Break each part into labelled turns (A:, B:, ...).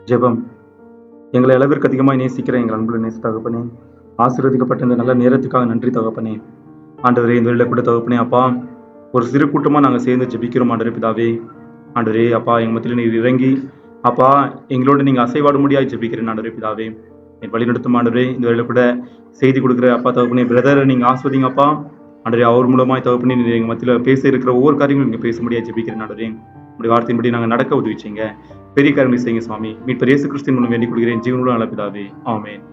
A: ஜெபம். எங்களை அளவிற்கு அதிகமாய் நேசிக்கிற எங்கள் அன்புள்ள நேச தகப்பனே, ஆசீர்வதிக்கப்பட்ட இந்த நல்ல நேரத்துக்காக நன்றி தகப்பனே. ஆண்டவரே, இந்த வேளையில கூட தகப்பனே அப்பா, ஒரு சிறு கூட்டமா நாங்க சேர்ந்து ஜெபிக்கிறோம் ஆண்டவரே பிதாவே. ஆண்டவரே அப்பா, எங்க மத்தியில நீர் இறங்கி அப்பா எங்களோட நீங்க அசைவாடும்படியாய் ஜெபிக்கிறேன் ஆண்டவரே பிதாவே. என் வழிநடத்தும் ஆண்டவரே, இந்த வேளையில கூட செய்தி கொடுக்குற அப்பா தகப்பனே பிரதரை நீங்க ஆஸ்வதிங்க அப்பா. ஆண்டவரே, அவர் மூலமாய் தகப்பனே நீர் எங்க மத்தியில பேச இருக்கிற ஒவ்வொரு காரியங்களும் நீங்க பேச முடியாது ஜெபிக்கிறேன் ஆண்டவரே. உங்களுடைய வார்த்தையின்படி நாங்க நடக்க உதவிச்சீங்க. பெரிய காரியங்களை செய்யுங்க சுவாமி. மீட்பர் இயேசு கிறிஸ்துவின் மூலம் வேண்டிக் கொள்கிறேன் ஜீவனுள்ள நல்ல பிதாவே, ஆமென்.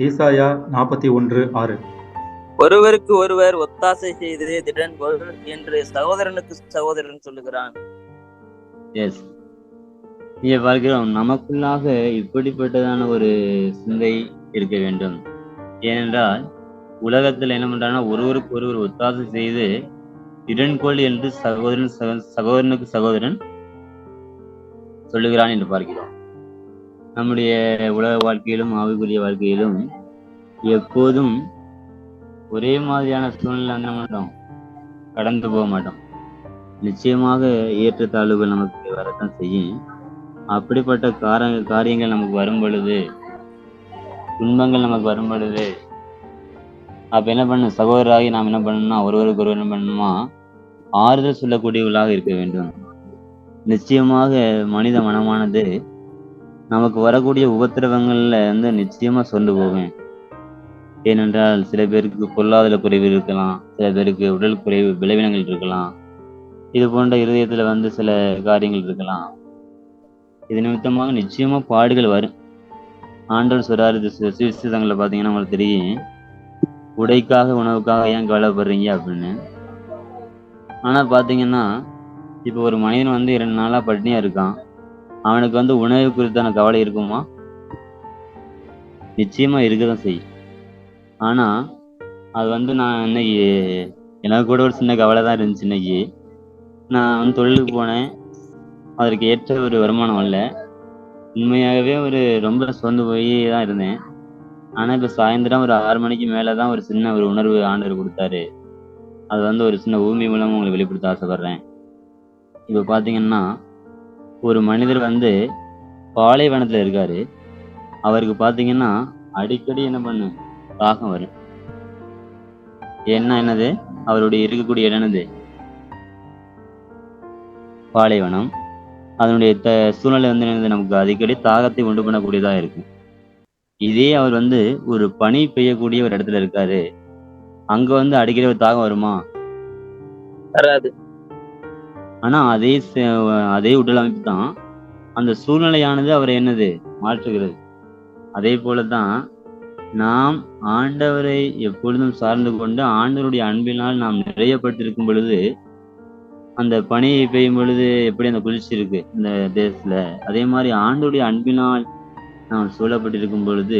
A: ஏசாயா 41:6.
B: ஒருவருக்கு ஒருவர் ஒத்தாசை செய்து திடன் கொள் என்று சகோதரனுக்கு சகோதரன் சொல்லுகிறான்.
C: எஸ், இங்க பார்க்கிறோம், நமக்குள்ளாக இப்படிப்பட்டதான ஒரு சிந்தை இருக்க வேண்டும். ஏனென்றால் உலகத்தில் என்ன பண்றாங்கன்னா, ஒருவருக்கு ஒருவர் ஒத்தாசை செய்து திடன்கொள் என்று சகோதரனுக்கு சகோதரன் சொல்லுகிறான் என்று பார்க்கிறோம். நம்முடைய உலக வாழ்க்கையிலும் ஆவிக்குரிய வாழ்க்கையிலும் எப்போதும் ஒரே மாதிரியான சூழ்நிலை என்ன மாட்டோம், கடந்து போக மாட்டோம். நிச்சயமாக ஏற்றத்தாழ்வுகள் நமக்கு வரத்தான் செய்யும். அப்படிப்பட்ட காரியங்கள் நமக்கு வரும் பொழுது, துன்பங்கள் நமக்கு வரும் பொழுது, அப்ப என்ன பண்ணணும், சகோதரராகி நாம் என்ன பண்ணணும்னா ஒருவருக்கு ஒருவர் என்ன பண்ணணுமா, ஆறுதல் சொல்லக்கூடியவர்களாக இருக்க வேண்டும். நிச்சயமாக மனித மனமானது நமக்கு வரக்கூடிய உபத்திரவங்கள்ல நிச்சயமா சொந்து போவேன். ஏனென்றால் சில பேருக்கு பொருளாதார குறைவு இருக்கலாம், சில பேருக்கு உடல் குறைவு விளைவினங்கள் இருக்கலாம், இது போன்ற இருதயத்துல சில காரியங்கள் இருக்கலாம். இது நிமித்தமாக நிச்சயமா பாடுகள் வரும். ஆண்டவர் சொல்றாரு சுவிசேஷங்களை பார்த்தீங்கன்னா உங்களுக்கு தெரியும், உடைக்காக உணவுக்காக ஏன் கவலைப்படுறீங்க அப்படின்னு. ஆனா பாத்தீங்கன்னா இப்போ ஒரு மனிதன் 2 நாளா பட்டினியா இருக்கான், அவனுக்கு உணவு குறித்தான கவலை இருக்குமா? நிச்சயமா இருக்கதான் செய்யும். ஆனா அது நான் இன்னைக்கு எனக்கு கூட ஒரு சின்ன கவலை தான் இருந்துச்சு. இன்னைக்கு நான் தொழிலுக்கு போனேன், அதற்கு ஏற்ற ஒரு வருமானம் இல்லை. உண்மையாகவே ரொம்ப சோர்ந்து போய் தான் இருந்தேன். ஆனா இப்ப சாயந்தரம் ஒரு 6 மணிக்கு மேலதான் ஒரு சின்ன ஒரு உணர்வு ஆண்டவர் கொடுத்தாரு. அது ஒரு சின்ன ஊமி மூலமா உங்களுக்கு வெளிப்படுத்த ஆசைப்படுறேன். இப்ப பாத்தீங்கன்னா ஒரு மனிதர் பாலைவனத்துல இருக்காரு. அவருக்கு பாத்தீங்கன்னா அடிக்கடி என்ன பண்ணு, தாகம் வரும். என்னது, அவருடைய இருக்கக்கூடிய இடம் என்னது, பாலைவனம். அதனுடைய சூழ்நிலை என்னது, நமக்கு அடிக்கடி தாகத்தை உண்டு பண்ணக்கூடியதா இருக்கும். இதே அவர் ஒரு பனி பெய்யக்கூடிய ஒரு இடத்துல இருக்காரு, அங்க அடிக்கடி ஒரு தாகம் வருமா?
B: வராது.
C: ஆனா அதே உடல் அமைப்பு தான் அந்த சூழ்நிலையானது அவரை என்னது மாற்றுகிறது. அதே போலதான் நாம் ஆண்டவரை எப்பொழுதும் சார்ந்து கொண்டு ஆண்டவருடைய அன்பினால் நாம் நிறையப்பட்டிருக்கும் பொழுது, அந்த பனி பெய்யும் பொழுது எப்படி அந்த குளிர்ச்சி இருக்கு இந்த தேசத்துல, அதே மாதிரி ஆண்டவருடைய அன்பினால் நாம் சூழப்பட்டிருக்கும் பொழுது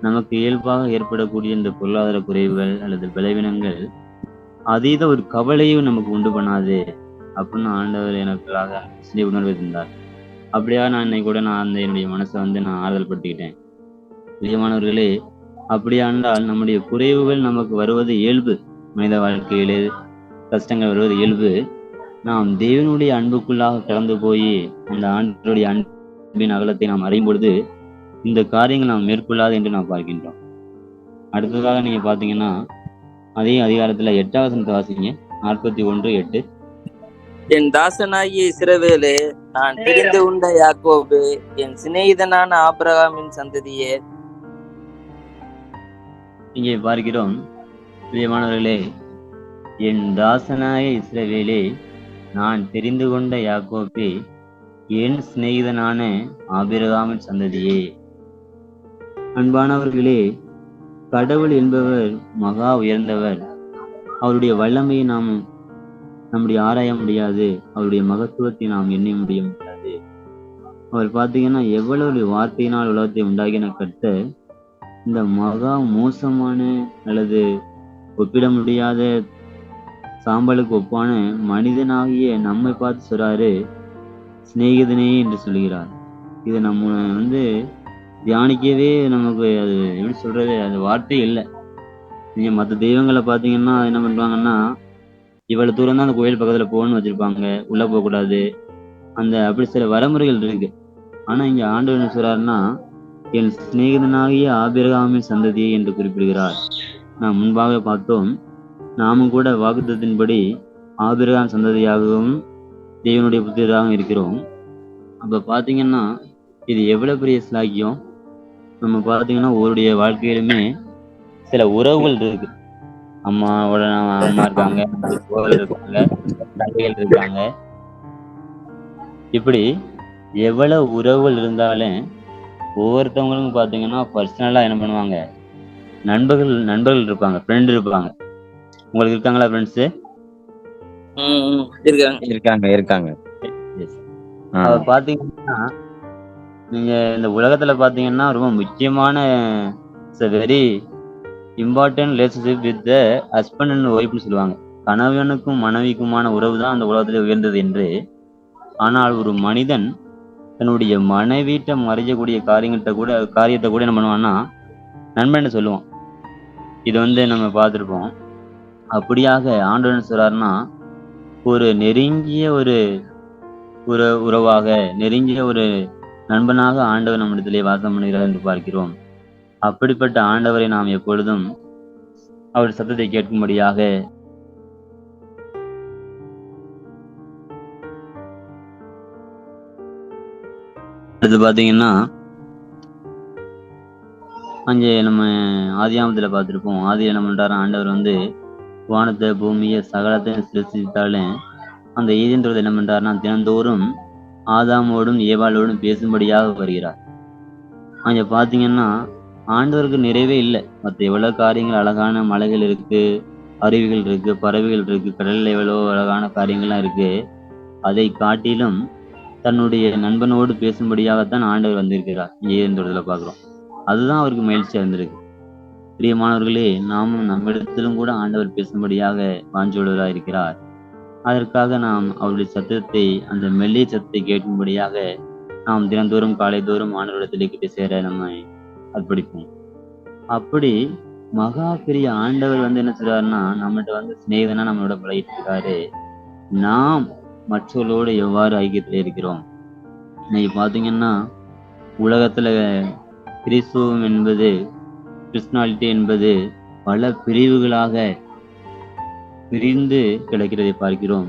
C: நமக்கு இயல்பாக ஏற்படக்கூடிய இந்த பொருளாதார குறைவுகள் அல்லது விளைவினங்கள் அதீத ஒரு கவலையும் நமக்கு உண்டு பண்ணாது அப்படின்னு ஆண்டவர் எனக்காக உணர்வு இருந்தார். அப்படியா நான் இன்னைக்கு கூட என்னுடைய மனசை நான் ஆறுதல் படுத்திக்கிட்டேன். பிரியமானவர்களே, அப்படியானால் நம்முடைய குறைவுகள் நமக்கு வருவது இயல்பு. மனித வாழ்க்கையிலே கஷ்டங்கள் வருவது இயல்பு. நாம் தேவனுடைய அன்புக்குள்ளாக கடந்து போய் அந்த ஆண்டவருடைய அன்பின் அகலத்தை நாம் அறியும் பொழுது இந்த காரியங்கள் நாம் மேற்கொள்ளாது என்று நாம் பார்க்கின்றோம். அடுத்ததாக நீங்க பாத்தீங்கன்னா அதே அதிகாரத்துல 8வது வசனத்தை வாசிங்க. 41:8.
B: என் தாசனாகிய இஸ்ரவேலே, நான் தெரிந்து உண்ட யாக்கோபு, என் சிநேகிதனான ஆபிரகாமின் சந்ததியே.
C: இங்கே பார்க்கிறோம், பிரியமானவர்களே, என் தாசனாய இஸ்ரவேலே, நான் தெரிந்து கொண்ட யாக்கோபே, என் சிநேகிதனான ஆபிரகாமின் சந்ததியே. அன்பானவர்களே, கடவுள் என்பவர் மகா உயர்ந்தவர். அவருடைய வல்லமையை நாம் நம்முடைய ஆராய முடியாது, அவருடைய மகத்துவத்தை நாம் எண்ண முடியாது. அவர் பார்த்தீங்கன்னா எவ்வளவு வார்த்தையினால் உலகத்தை உண்டாகின கர்த்தர் இந்த மகா மோசமான அல்லது ஒப்பிட முடியாத சாம்பலுக்கு ஒப்பான மனிதனாகிய நம்மை பார்த்து சொல்றாரு சிநேகிதனே என்று சொல்கிறார். இதை நம்ம தியானிக்கவே நமக்கு அது எப்படி சொல்றது, அது வார்த்தை இல்லை. நீங்க மற்ற தெய்வங்களை பார்த்தீங்கன்னா என்ன பண்ணுவாங்கன்னா, இவ்வளவு தூரம் தான் அந்த கோயில் பக்கத்துல போகணும்னு வச்சிருப்பாங்க, உள்ள போகக்கூடாது, அப்படி சில வரமுறைகள் இருக்கு. ஆனா இங்க ஆண்டவர் என்ன சொல்றாருன்னா, என் சிநேகிதனாகிய ஆபிரகாமின் சந்ததியை என்று குறிப்பிடுகிறார். நாம் முன்பாக பார்த்தோம், நாமும் கூட வாக்குத்தத்தின்படி ஆபிரகாம் சந்ததியாகவும் தேவனுடைய புத்திரராகவும் இருக்கிறோம். அப்ப பாத்தீங்கன்னா இது எவ்வளவு பெரிய சிலாக்கியம். நம்ம பாத்தீங்கன்னா ஒருடைய வாழ்க்கையிலுமே சில உறவுகள் இருக்கு. அம்மாவோட அம்மா இருக்காங்க, சோதரர் இருக்காங்க, தங்கைகள் இருக்காங்க. இப்படி எவ்வளவு உறவுகள் இருந்தாலும் ஒவ்வொருத்தவங்களுக்கும் பாத்தீங்கன்னா பர்சனலா என்ன பண்ணுவாங்க, நண்பர்கள் இருப்பாங்க, ஃப்ரெண்ட் இருப்பாங்க. உங்களுக்கு இருக்காங்களா ஃப்ரெண்ட்ஸ்?
B: இருக்காங்க.
C: அவ பாத்தீங்கன்னா நீங்க இந்த உலகத்துல பாத்தீங்கன்னா ரொம்ப முக்கியமான very important relationship with the husband and ஒய்ஃப்னு சொல்லுவாங்க. கணவனுக்கும் மனைவிக்குமான உறவு தான் அந்த உலகத்திலே உயர்ந்தது என்று. ஆனால் ஒரு மனிதன் தன்னுடைய மனைவிட்ட மறைக்கக்கூடிய காரியத்தை கூட என்ன பண்ணுவான்னா நண்பன் சொல்லுவான். இது நம்ம பார்த்துருப்போம். அப்படியாக ஆண்டவர் என்ன சொல்றாருன்னா, ஒரு நெருங்கிய ஒரு உறவாக, நெருங்கிய ஒரு நண்பனாக ஆண்டவர் நம்மிடத்திலே வாசம் பண்ணுகிறார் என்று பார்க்கிறோம். அப்படிப்பட்ட ஆண்டவரை நாம் எப்பொழுதும் அவர் சத்தத்தை கேட்கும்படியாக அடுத்து பாத்தீங்கன்னா அங்கே நம்ம ஆதியாமத்துல பார்த்திருப்போம். ஆதியில என்ன பண்றாரு ஆண்டவர் வானத்தை பூமியை சகலத்தையும் சிருஷ்டித்தாலும் அந்த ஈதேன் என்ன பண்றாருன்னா தினந்தோறும் ஆதாமோடும் ஏவாளோடும் பேசும்படியாக வருகிறார். அங்க பாத்தீங்கன்னா ஆண்டவருக்கு நிறைவே இல்லை. மற்ற எவ்வளவு காரியங்கள், அழகான மலைகள் இருக்கு, அருவிகள் இருக்கு, பறவைகள் இருக்கு, கடல்ல எவ்வளவு அழகான காரியங்கள்லாம் இருக்கு. அதை காட்டிலும் தன்னுடைய நண்பனோடு பேசும்படியாகத்தான் ஆண்டவர் வந்திருக்கிறார். ஏதேன் பாக்குறோம். அதுதான் அவருக்கு மகிழ்ச்சியா இருந்திருக்கு. பிரியமானவர்களே, நாமும் நம்மிடத்திலும் கூட ஆண்டவர் பேசும்படியாக வாஞ்சோடுவராக இருக்கிறார். அதற்காக நாம் அவருடைய சத்தத்தை, அந்த மெல்லிய சத்தத்தை கேட்கும்படியாக நாம் தினந்தோறும் காலைதோறும் ஆண்டவரிடத்திலே கிட்ட சேர நம்ம அர்ப்பணிப்போம். அப்படி மகா பெரிய ஆண்டவர் என்ன சொல்றாருன்னா, நம்மகிட்ட சிநேகிதனா நம்மளோட பழகிட்டு இருக்காரு. நாம் மற்றவர்களோடு எவ்வாறு ஐக்கியத்துல இருக்கிறோம்? இன்னைக்கு பாத்தீங்கன்னா உலகத்துல கிறிஸ்துவம் என்பது, கிறிஸ்டியானிட்டி என்பது பல பிரிவுகளாக பிரிந்து கிடக்கிறதை பார்க்கிறோம்.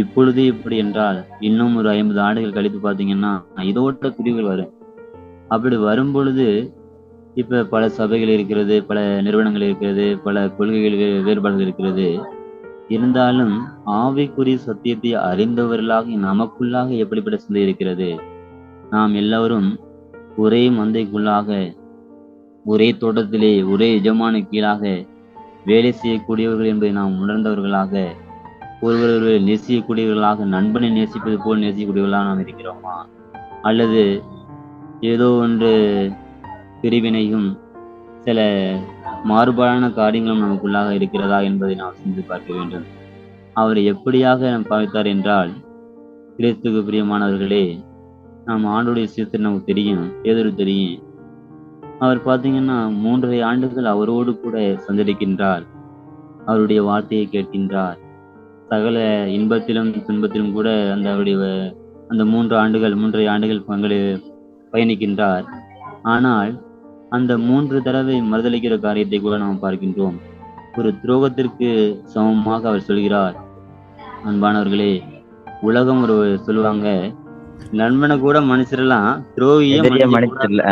C: இப்பொழுது இப்படி என்றால் இன்னும் ஒரு 50 ஆண்டுகள் கழித்து பாத்தீங்கன்னா இதோட பிரிவுகள் வரும். அப்படி வரும் பொழுது இப்ப பல சபைகள் இருக்கிறது, பல நிறுவனங்கள் இருக்கிறது, பல கொள்கைகள் வேறுபாடுகள் இருக்கிறது. இருந்தாலும் ஆவிக்குரிய சத்தியத்தை அறிந்தவர்களாக நமக்குள்ளாக எப்படிப்பட்ட சிந்தை இருக்கிறது? நாம் எல்லாரும் ஒரே மந்தைக்குள்ளாக, ஒரே தோட்டத்திலே, ஒரே எஜமான கீழாக வேலை செய்யக்கூடியவர்கள் என்பதை நாம் உணர்ந்தவர்களாக, ஒருவரை நேசிக்கக்கூடியவர்களாக, நண்பனை நேசிப்பது போல் நேசிக்கக்கூடியவர்களாக நாம் இருக்கிறோமா? அல்லது ஏதோ ஒன்று பிரிவினையும் சில மாறுபாடான காரியங்களும் நமக்குள்ளாக இருக்கிறதா என்பதை நாம் சிந்தித்து பார்க்க வேண்டும். அவர் எப்படியாக நாம் பாவித்தார் என்றால், கிறிஸ்துவுக்கு பிரியமானவர்களே, நாம் ஆண்டுடைய சீர்திருத்தம் நமக்கு தெரியும், பேதுரு தெரியும். அவர் பாத்தீங்கன்னா 3.5 ஆண்டுகள் அவரோடு கூட சஞ்சரிக்கின்றார். அவருடைய வார்த்தையை கேட்கின்றார். சகல இன்பத்திலும் துன்பத்திலும் கூட அவருடைய அந்த 3.5 ஆண்டுகள் பயணிக்கின்றார். ஆனால் அந்த 3 தடவை மறுதளிக்கிற காரியத்தை கூட நாம் பார்க்கின்றோம். ஒரு துரோகத்திற்கு சமமாக அவர் சொல்கிறார். அன்பானவர்களே, உலகம் ஒரு சொல்லுவாங்க, நண்பனை கூட மனுஷரெல்லாம் துரோகிய மனுஷர்ல,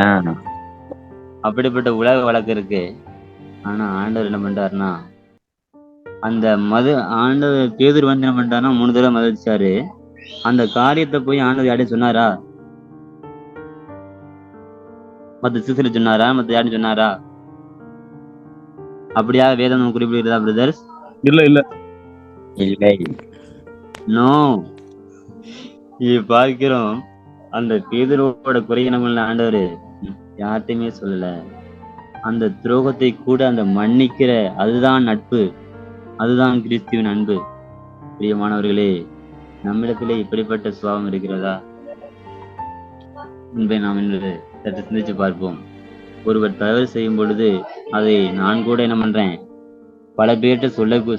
C: அப்படிப்பட்ட உலக வழக்கு இருக்கு. ஆனா ஆண்டவர் என்ன பண்றாருன்னா, அந்த ஆண்டவர் பேதுரு என்ன பண்றாருன்னா 3 தடவை மதிச்சாரு. அந்த காரியத்தை போய் ஆண்டவர் யாரையும் சொன்னாரா? மத்த சிசுல சொன்னாரா? மத்த யாரும் சொன்னாரா? அப்படியா வேதம் குறிப்பிடுகிறதா பிரதர்ஸ்?
A: இல்ல
C: நோ. பார்க்கிறோம் அந்த பேதுருவோட குறையினமில்ல ஆண்டவர் யார்ட்டையுமே சொல்லல. அந்த துரோகத்தை கூட அந்த மன்னிக்கிற, அதுதான் நட்பு, அதுதான் கிறிஸ்துவின் அன்பு. பிரியமானவர்களே, நம்மிடத்திலே இப்படிப்பட்ட சுபாவம் இருக்கிறதா என்பதை நாம் இன்று சற்று சிந்திச்சு பார்ப்போம். ஒருவர் தவறு செய்யும் பொழுது அதை நான் கூட என்ன பண்றேன், பல பேர்கிட்ட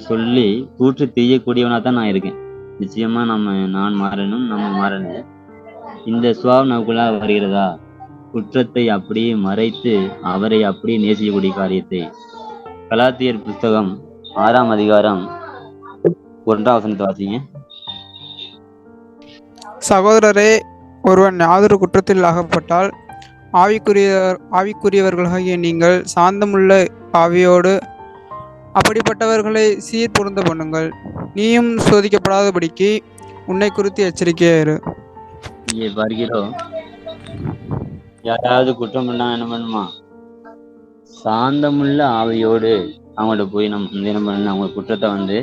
C: சொல்லி கூற்று தெரியக்கூடியவனா தான் நான் இருக்கேன். நிச்சயமா நான் மாறணும், நம்ம மாறணும். இந்த சுபாவம் நமக்குள்ளாக வருகிறதா? குற்றத்தை அப்படியே மறைத்து அவரை அப்படியே நேசிக்கக்கூடிய காரியத்தை. கலாத்தியர் புஸ்தகம் 6ஆம் அதிகாரம் 1ஆம் வசனத்தை வாசிங்க.
D: சகோதரரே, ஒருவன் யாதொரு குற்றத்தில் அகப்பட்டால் ஆவிக்குரியவர்களாகிய நீங்கள் சாந்தமுள்ள ஆவியோடு அப்படிப்பட்டவர்களை சீர்பொருந்த பண்ணுங்கள். நீயும் சோதிக்கப்படாதபடிக்கு உன்னை குறித்து எச்சரிக்கையாயிரு.
C: இங்கே பார்க்கிறோம், யாராவது குற்றம் பண்ணா என்ன பண்ணுமா? சாந்தமுள்ள ஆவியோடு அவங்கள்ட்ட போய் நம்ம என்ன பண்ணணும், அவங்க குற்றத்தை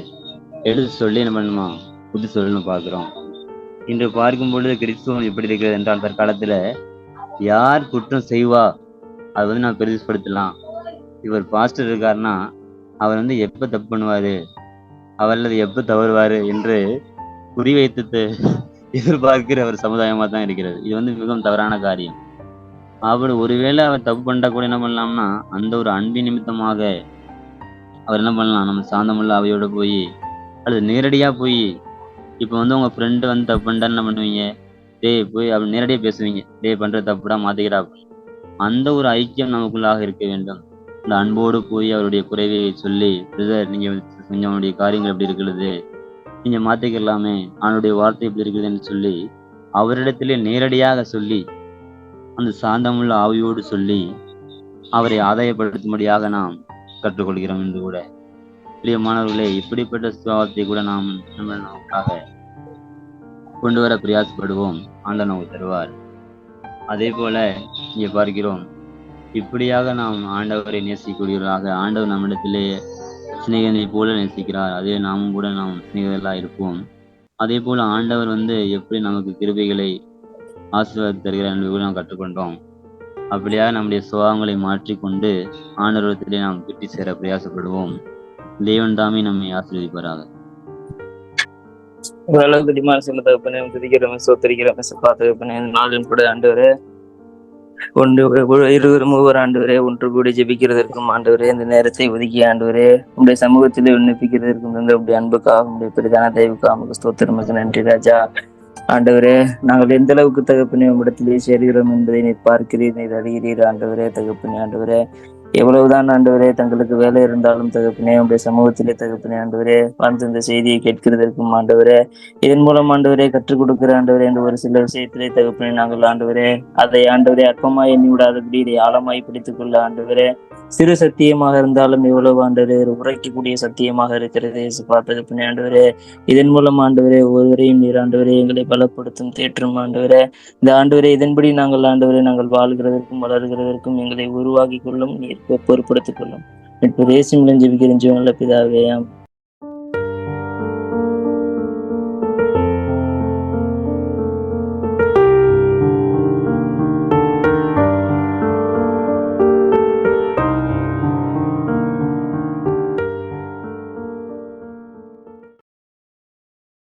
C: எடுத்து சொல்லி என்ன பண்ணுமா, புத்தி சொல்லணும்னு பார்க்கிறோம். இன்று பார்க்கும் பொழுது கிறிஸ்துவம் எப்படி இருக்கிறது என்றால், தற்காலத்துல யார் குற்றம் செய்வா அதை நான் பெருசுப்படுத்தலாம். இவர் பாஸ்டர் இருக்காருன்னா அவர் எப்ப தப்பு பண்ணுவாரு, அவர் எப்ப தவறுவாரு என்று குறிவைத்து எதிர்பார்க்கிற ஒரு சமுதாயமா தான் இருக்கிறது. இது மிகவும் தவறான காரியம். அவர் ஒருவேளை அவர் தப்பு பண்ணிட்டா கூட என்ன பண்ணலாம்னா, அந்த ஒரு அன்பின் நிமித்தமாக அவர் என்ன பண்ணலாம், நம்ம சாந்தமுள்ள அவையோட போய் அல்லது நேரடியா போய், இப்ப உங்க ஃப்ரெண்டு தப்பு பண்ணிட்டா என்ன பண்ணுவீங்க? டேய் போய் அப்படி நேரடியா பேசுவீங்க, டேய் பண்ற தப்புடா மாத்திக்கிறா. அந்த ஒரு ஐக்கியம் நமக்குள்ளாக இருக்க வேண்டும். இந்த அன்போடு போய் அவருடைய குறைவை சொல்லி, பிரதர் நீங்க கொஞ்சம் அவனுடைய காரியங்கள் எப்படி இருக்கிறது, நீங்க மாத்திக்கலாமே, அவனுடைய வார்த்தை எப்படி இருக்குதுன்னு சொல்லி அவரிடத்திலே நேரடியாக சொல்லி, அந்த சாந்தமுள்ள ஆவியோடு சொல்லி அவரை ஆதாயப்படுத்தும்படியாக நாம் கற்றுக்கொள்கிறோம் என்று கூட. பிரியமானவர்களே, இப்படிப்பட்ட சுபாவத்தை கூட நாம் நமக்காக கொண்டு வர பிரயாசப்படுவோம். ஆண்டவர் நமக்கு தருவார். அதே போல இங்கே பார்க்கிறோம், இப்படியாக நாம் ஆண்டவரை நேசிக்கக்கூடியவர்களாக, ஆண்டவர் நம்மிடத்திலே சிநேகனை போல நேசிக்கிறார், அதே நாமும் கூட நாம் சிநேகர்களாக இருப்போம். அதே போல ஆண்டவர் எப்படி நமக்கு கிருபைகளை ஆசீர்வாதம் தருகிறார் என்பதை கூட நாம் கற்றுக்கொண்டோம். அப்படியாக நம்முடைய சுபாவங்களை மாற்றிக்கொண்டு ஆண்டவரத்திலே நாம் கிட்டி சேர பிரயாசப்படுவோம். தேவன் தாமே நம்மை ஆசீர்வதிப்பாராக.
B: சில தகப்பனே துதிக்கிறோம், சோத்தரிக்கிறோம், தகப்பனே நாளும் கூட ஆண்டவரே இருவர் மூவர் ஆண்டவரே ஒன்று கூடி ஜெபிக்கிறதற்கும் ஆண்டவரே இந்த நேரத்தை ஒதுக்கி ஆண்டவரே உங்களுடைய சமூகத்திலே விண்ணப்பிக்கிறதற்கும் உங்களுடைய அன்புக்காக உங்களுடைய பெரிதான தெய்வுக்காக ஸ்தோத்திரமுக்கு நன்றி ராஜா. ஆண்டவரே, நாங்கள் எந்த அளவுக்கு தகப்பனே உம்மிடத்திலே சேர்கிறோம் என்பதை நீ பார்க்கிறீர், நீர் அறிகிறீர் ஆண்டவரே. தகப்பனே ஆண்டவரே, எவ்வளவுதான் ஆண்டவரே தங்களுக்கு வேலை இருந்தாலும் தகப்பனே உடைய சமூகத்திலே தகப்பனே ஆண்டவரே இந்த செய்தியை கேட்கிறதற்கும் ஆண்டவரே, இதன் மூலம் ஆண்டவரே கற்றுக் கொடுக்கிற ஆண்டவரே என்ற ஒரு சில விஷயத்திலே தகப்பனே நாங்கள் ஆண்டவரே அதை ஆண்டவரே அற்பமாய் எண்ணி விடாதபடி இதை ஆழமாய் பிடித்துக் கொள்ள ஆண்டவரே, சிறு சத்தியமாக இருந்தாலும் எவ்வளவு ஆண்டவரே ஒரு உரைக்கக்கூடிய சத்தியமாக இருக்கிறது தகப்பனே ஆண்டவரே. இதன் மூலம் ஆண்டவரே ஒவ்வொருவரையும் நீர் ஆண்டவரே எங்களை பலப்படுத்தும் தேற்றும் ஆண்டவரே. இந்த ஆண்டவரே இதன்படி நாங்கள் ஆண்டவரே நாங்கள் வாழ்கிறதற்கும் வளர்கிறதற்கும் எங்களை உருவாக்கி கொள்ளும், நீர் பொறுப்படுத்திக் கொள்ளும். இப்ப ரேசிம் ஜெபிக்கிறேன் ஜீவனுள்ள பிதாவே.